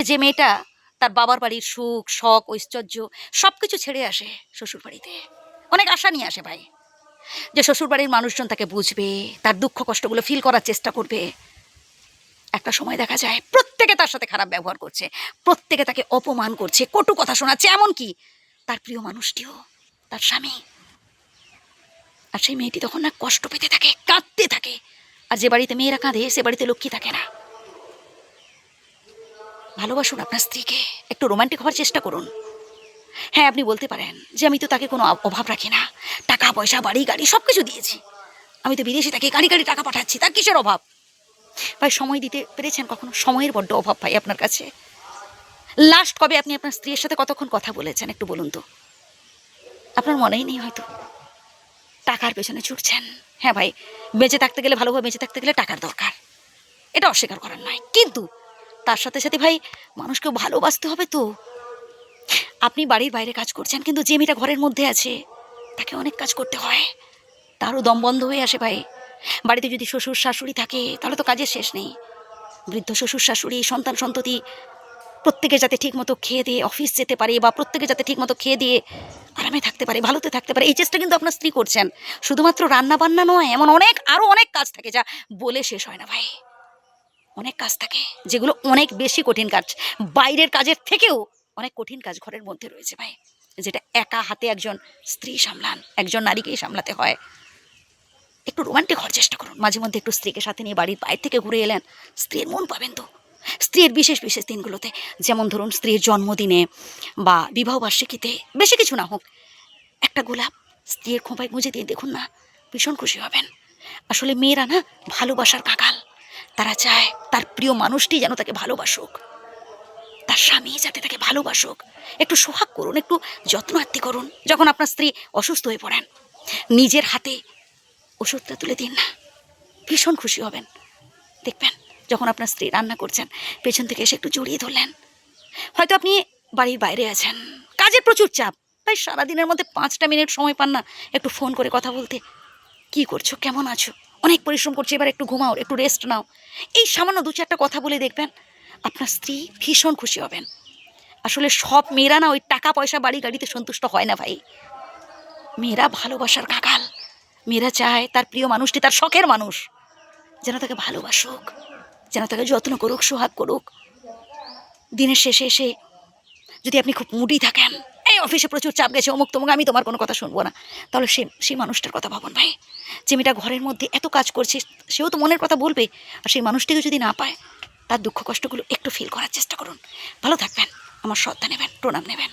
যে মেয়েটা তার বাবার বাড়ির সুখ শখ ঐশ্বর্য সব কিছু ছেড়ে আসে শ্বশুর বাড়িতে, অনেক আশা নিয়ে আসে ভাই, যে শ্বশুর বাড়ির মানুষজন তাকে বুঝবে, তার দুঃখ কষ্টগুলো ফিল করার চেষ্টা করবে। একটা সময় দেখা যায় প্রত্যেকে তার সাথে খারাপ ব্যবহার করছে, প্রত্যেকে তাকে অপমান করছে, কটু কথা শোনাচ্ছে, এমনকি তার প্রিয় মানুষটিও, তার স্বামী। আর সেই মেয়েটি তখন না কষ্ট পেতে থাকে, কাঁদতে থাকে। আর যে বাড়িতে মেয়েরা কাঁদে সে বাড়িতে লক্ষ্মী থাকে না। ভালোবাসুন আপনার স্ত্রীকে, একটু রোমান্টিক হওয়ার চেষ্টা করুন। হ্যাঁ, আপনি বলতে পারেন যে আমি তো তাকে কোনো অভাব রাখি না, টাকা পয়সা বাড়ি গাড়ি সব কিছু দিয়েছি, আমি তো বিদেশে তাকে গাড়ি গাড়ি টাকা পাঠাচ্ছি, তার কিসের অভাব? ভাই সময় দিতে পেরেছেন কখনো? সময়ের বড্ড অভাব ভাই আপনার কাছে। লাস্ট কবে আপনি আপনার স্ত্রীর সাথে কতক্ষণ কথা বলেছেন একটু বলুন তো? আপনার মনেই নেই হয়তো। টাকার পেছনে ছুটছেন। হ্যাঁ ভাই, বেঁচে থাকতে গেলে, ভালোভাবে বেঁচে থাকতে গেলে টাকার দরকার, এটা অস্বীকার করার নয়, কিন্তু তার সাথে সাথে ভাই মানুষকেও ভালোবাসতে হবে তো। আপনি বাড়ির বাইরে কাজ করছেন, কিন্তু যে মেয়েটা ঘরের মধ্যে আছে তাকে অনেক কাজ করতে হয়, তারও দম বন্ধ হয়ে আসে ভাই। বাড়িতে যদি শ্বশুর শাশুড়ি থাকে তাহলে তো কাজের শেষ নেই। বৃদ্ধ শ্বশুর শাশুড়ি, সন্তান সন্ততি প্রত্যেকে যাতে ঠিকমতো খেয়ে দিয়ে অফিস যেতে পারে, বা প্রত্যেকে যাতে ঠিকমতো খেয়ে দিয়ে আরামে থাকতে পারে, ভালোতে থাকতে পারে, এই চেষ্টা কিন্তু আপনার স্ত্রী করছেন। শুধুমাত্র রান্না বান্না নয়, এমন অনেক আরও অনেক কাজ থাকে যা বলে শেষ হয় না ভাই। অনেক কাজ থাকে যেগুলো অনেক বেশি কঠিন কাজ, বাইরের কাজের থেকেও অনেক কঠিন কাজ ঘরের মধ্যে রয়েছে ভাই, যেটা একা হাতে একজন স্ত্রী সামলান, একজন নারীকেই সামলাতে হয়। একটু রোমান্টিক হওয়ার চেষ্টা করুন মাঝে মধ্যে, একটু স্ত্রীকে সাথে নিয়ে বাড়ির বাইরে থেকে ঘুরে এলেন, স্ত্রীর মন পাবেন তো। স্ত্রীর বিশেষ বিশেষ দিনগুলোতে, যেমন ধরুন স্ত্রীর জন্মদিনে বা বিবাহবার্ষিকীতে, বেশি কিছু না হোক, একটা গোলাপ স্ত্রীর খোঁপায় গুঁজে দিয়ে দেখুন না, ভীষণ খুশি হবেন। আসলে মেয়েরা না ভালোবাসার কাঙাল, তারা চায় তার প্রিয় মানুষটি যেন তাকে ভালোবাসুক, তার স্বামী যাতে তাকে ভালোবাসুক। একটু সোহাগ করুন, একটু যত্ন আত্তি করুন। যখন আপনার স্ত্রী অসুস্থ হয়ে পড়েন, নিজের হাতে ওষুধটা তুলে দিন না, ভীষণ খুশি হবেন। দেখবেন যখন আপনার স্ত্রী রান্না করছেন, পেছন থেকে এসে একটু জড়িয়ে ধরলেন। হয়তো আপনি বাড়ির বাইরে আছেন, কাজের প্রচুর চাপ, তাই সারাদিনের মধ্যে 5টা মিনিট সময় পান না একটু ফোন করে কথা বলতে, কি করছো, কেমন আছো, অনেক পরিশ্রম করছো, এবার একটু ঘুমাও, একটু রেস্ট নাও। এই সামান্য 2-4টা কথা বলে দেখবেন আপনার স্ত্রী ভীষণ খুশি হবেন। আসলে সব মেয়েরা না ওই টাকা পয়সা বাড়ি গাড়িতে সন্তুষ্ট হয় না ভাই। মেয়েরা ভালোবাসার কাঙাল, মেয়েরা চায় তার প্রিয় মানুষটি, তার শখের মানুষ যেন তাকে ভালোবাসুক, যেন তাকে যত্ন করুক, সোহাগ করুক। দিনের শেষে এসে যদি আপনি খুব মুডি থাকেন, এই অফিসে প্রচুর চাপ গেছে, অমুক তমুক, আমি তোমার কোনো কথা শুনবো না, তাহলে সেই মানুষটার কথা ভাবুন ভাই, যে মেয়েটা ঘরের মধ্যে এত কাজ করছে, সেও তো মনের কথা বলবে। আর সেই মানুষটিকে যদি না পায়, তার দুঃখ কষ্টগুলো একটু ফিল করার চেষ্টা করুন। ভালো থাকবেন, আমার শ্রদ্ধা নেবেন, প্রণাম নেবেন।